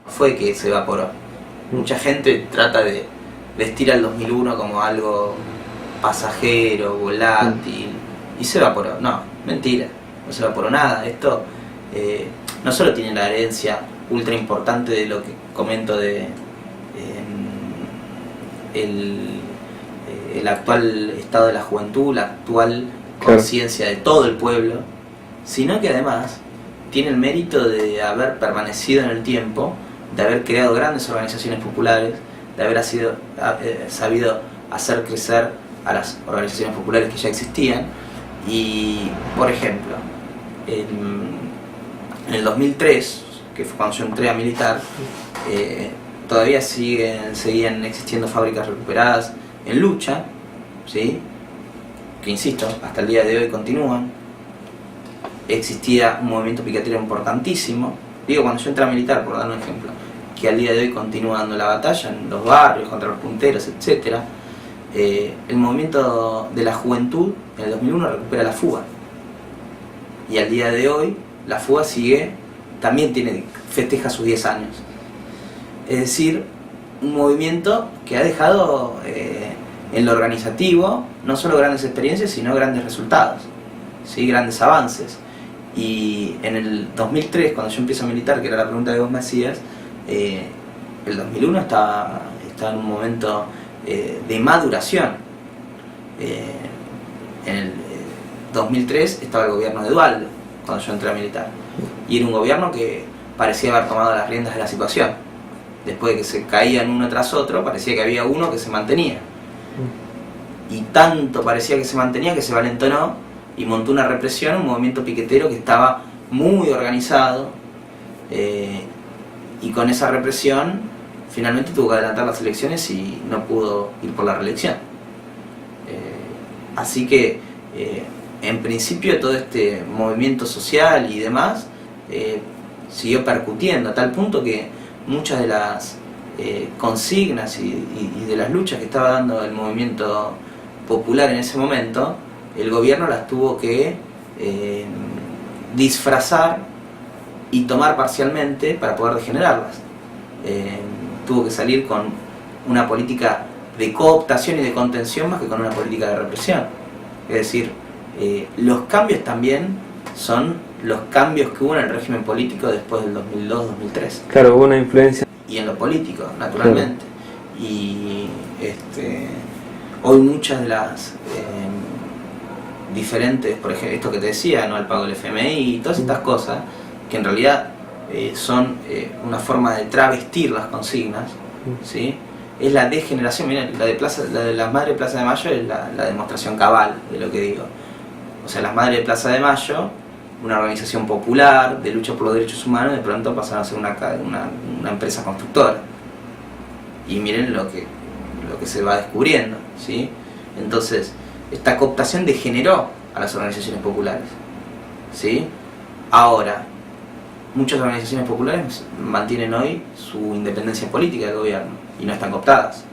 fue que se evaporó. Mucha gente trata de vestir al 2001 como algo pasajero, volátil, y se evaporó. No, mentira, no se evaporó nada. Esto no solo tiene la herencia ultra importante de lo que comento de el actual estado de la juventud, la actual conciencia de todo el pueblo, sino que además tiene el mérito de haber permanecido en el tiempo, de haber creado grandes organizaciones populares, de haber sabido hacer crecer a las organizaciones populares que ya existían. Y, por ejemplo, en el 2003, que fue cuando yo entré a militar, todavía seguían existiendo fábricas recuperadas en lucha, ¿sí? Que insisto, hasta el día de hoy continúan. Existía un movimiento piquetero importantísimo, digo cuando yo entré a militar, por dar un ejemplo, que al día de hoy continúa dando la batalla en los barrios, contra los punteros, etc. El movimiento de la juventud en el 2001 recupera la fuga, y al día de hoy la fuga también festeja sus 10 años. Es decir, un movimiento que ha dejado en lo organizativo no solo grandes experiencias, sino grandes resultados, ¿sí? Grandes avances. Y en el 2003, cuando yo empiezo a militar, que era la pregunta que vos me hacías, el 2001 estaba en un momento de maduración. En el 2003 estaba el gobierno de Duhalde, cuando yo entré a militar, y era un gobierno que parecía haber tomado las riendas de la situación. Después de que se caían uno tras otro, parecía que había uno que se mantenía, y tanto parecía que se mantenía que se valentonó y montó una represión, un movimiento piquetero que estaba muy organizado, y con esa represión finalmente tuvo que adelantar las elecciones y no pudo ir por la reelección. Así que en principio todo este movimiento social y demás siguió percutiendo, a tal punto que muchas de las consignas y de las luchas que estaba dando el movimiento popular en ese momento, el gobierno las tuvo que disfrazar y tomar parcialmente para poder degenerarlas. Tuvo que salir con una política de cooptación y de contención más que con una política de represión. Es decir, los cambios también son los cambios que hubo en el régimen político después del 2002-2003. Claro, hubo una influencia. Y en lo político, naturalmente. Claro. Y hoy muchas de las diferentes, por ejemplo, esto que te decía, ¿no? El pago del FMI y todas estas cosas, que en realidad son una forma de travestir las consignas, ¿sí? Es la degeneración. Miren, la de las Madres de Plaza de Mayo es la demostración cabal de lo que digo. O sea, las Madres de Plaza de Mayo, una organización popular de lucha por los derechos humanos, de pronto pasaron a ser una empresa constructora. Y miren lo que se va descubriendo, ¿sí? Entonces, esta cooptación degeneró a las organizaciones populares, ¿sí? Ahora, muchas organizaciones populares mantienen hoy su independencia política del gobierno y no están cooptadas,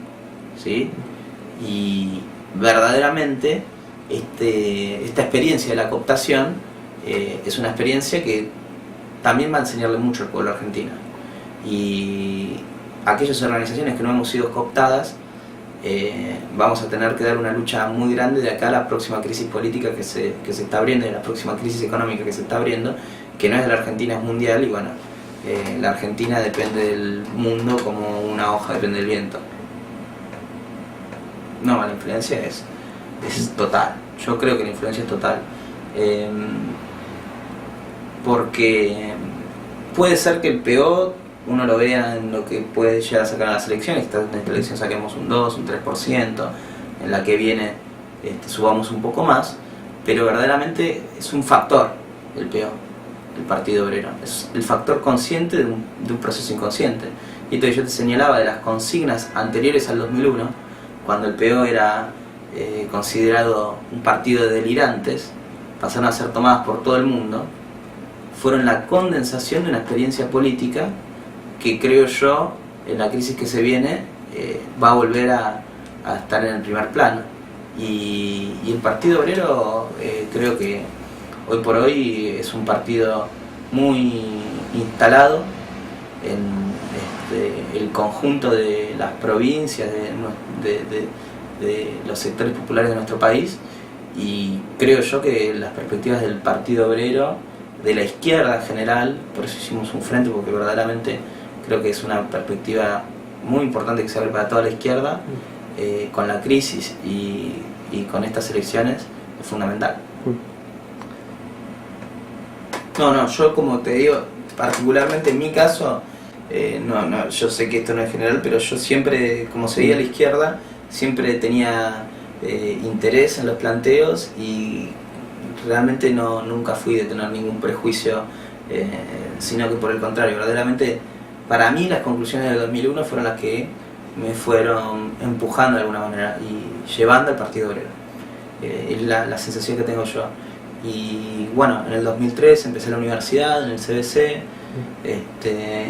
¿sí? Y verdaderamente esta experiencia de la cooptación es una experiencia que también va a enseñarle mucho al pueblo argentino. Y aquellas organizaciones que no hemos sido cooptadas, vamos a tener que dar una lucha muy grande de acá a la próxima crisis política que se está abriendo, y a la próxima crisis económica que se está abriendo, que no es de la Argentina, es mundial. Y bueno, la Argentina depende del mundo como una hoja depende del viento. No, la influencia es total. Yo creo que la influencia es total. Porque puede ser que el PO uno lo vea en lo que puede llegar a sacar en las elecciones. En esta elección saquemos un 2, un 3%, en la que viene subamos un poco más, pero verdaderamente es un factor el PO, el Partido Obrero, es el factor consciente de un proceso inconsciente. Y entonces yo te señalaba de las consignas anteriores al 2001, cuando el PO era considerado un partido de delirantes, pasaron a ser tomadas por todo el mundo, fueron la condensación de una experiencia política que creo yo, en la crisis que se viene, va a volver a estar en el primer plano. Y el Partido Obrero creo que hoy por hoy es un partido muy instalado el conjunto de las provincias, de los sectores populares de nuestro país, y creo yo que las perspectivas del Partido Obrero, de la izquierda en general, por eso hicimos un frente, porque verdaderamente creo que es una perspectiva muy importante que se abre para toda la izquierda, con la crisis y con estas elecciones, es fundamental. No, yo como te digo, particularmente en mi caso, yo sé que esto no es general, pero yo siempre, como seguía a la izquierda, siempre tenía interés en los planteos y realmente nunca fui de tener ningún prejuicio, sino que por el contrario, verdaderamente para mí las conclusiones del 2001 fueron las que me fueron empujando de alguna manera y llevando al Partido Obrero. Es la sensación que tengo yo. Y bueno, en el 2003 empecé la universidad, en el CBC,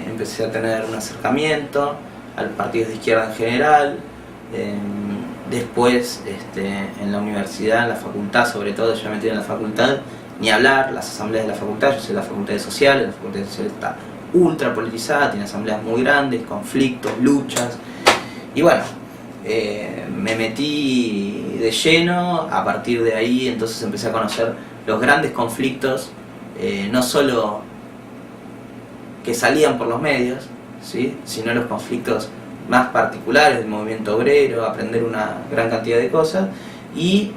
empecé a tener un acercamiento al partido de izquierda en general. Después en la universidad, en la facultad sobre todo, ya metí en la facultad, ni hablar, las asambleas de la facultad, yo soy de la facultad de Sociales, la facultad de Sociales está ultra politizada, tiene asambleas muy grandes, conflictos, luchas, y bueno, me metí de lleno. A partir de ahí entonces empecé a conocer los grandes conflictos, no solo que salían por los medios, ¿sí?, sino los conflictos más particulares del movimiento obrero, aprender una gran cantidad de cosas. Y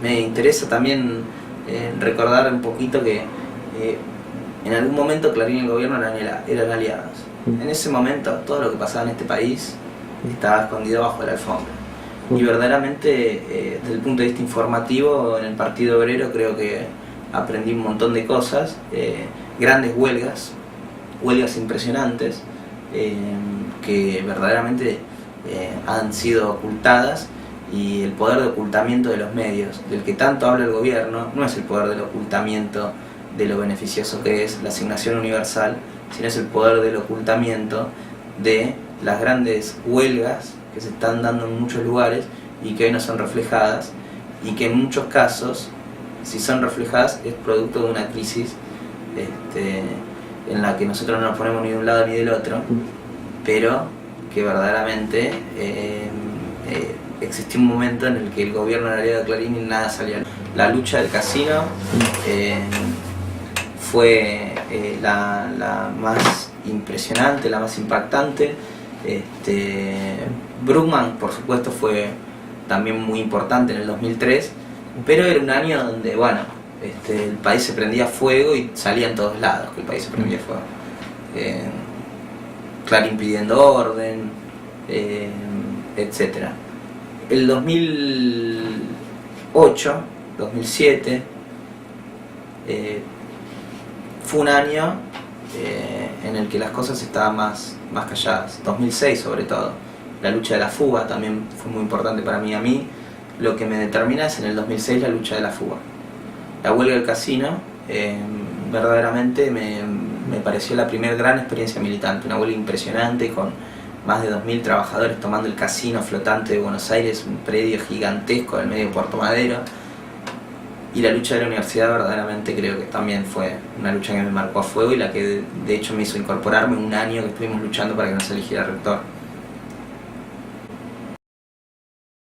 me interesa también recordar un poquito que en algún momento Clarín y el gobierno eran aliados. En ese momento todo lo que pasaba en este país estaba escondido bajo la alfombra. Y verdaderamente, desde el punto de vista informativo, en el Partido Obrero creo que aprendí un montón de cosas, grandes huelgas impresionantes, que verdaderamente han sido ocultadas, y el poder de ocultamiento de los medios, del que tanto habla el gobierno, no es el poder del ocultamiento de lo beneficioso que es la asignación universal, sino es el poder del ocultamiento de las grandes huelgas que se están dando en muchos lugares y que hoy no son reflejadas, y que en muchos casos, si son reflejadas, es producto de una crisis en la que nosotros no nos ponemos ni de un lado ni del otro, pero que verdaderamente existió un momento en el que el gobierno era aliado de Clarín y nada salía. La lucha del casino fue la más impresionante, la más impactante. Bruckmann, por supuesto, fue también muy importante en el 2003, pero era un año donde, bueno, el país se prendía fuego y salía en todos lados que el país se prendía fuego. Clarín pidiendo orden, etc. El 2008, 2007, fue un año en el que las cosas estaban más calladas. 2006 sobre todo. La lucha de la fuga también fue muy importante para mí. A mí lo que me determina es en el 2006 la lucha de la fuga. La huelga del casino verdaderamente me pareció la primera gran experiencia militante. Una huelga impresionante con más de 2.000 trabajadores tomando el casino flotante de Buenos Aires, un predio gigantesco en el medio de Puerto Madero. Y la lucha de la universidad verdaderamente creo que también fue una lucha que me marcó a fuego, y la que de hecho me hizo incorporarme un año que estuvimos luchando para que nos eligiera rector.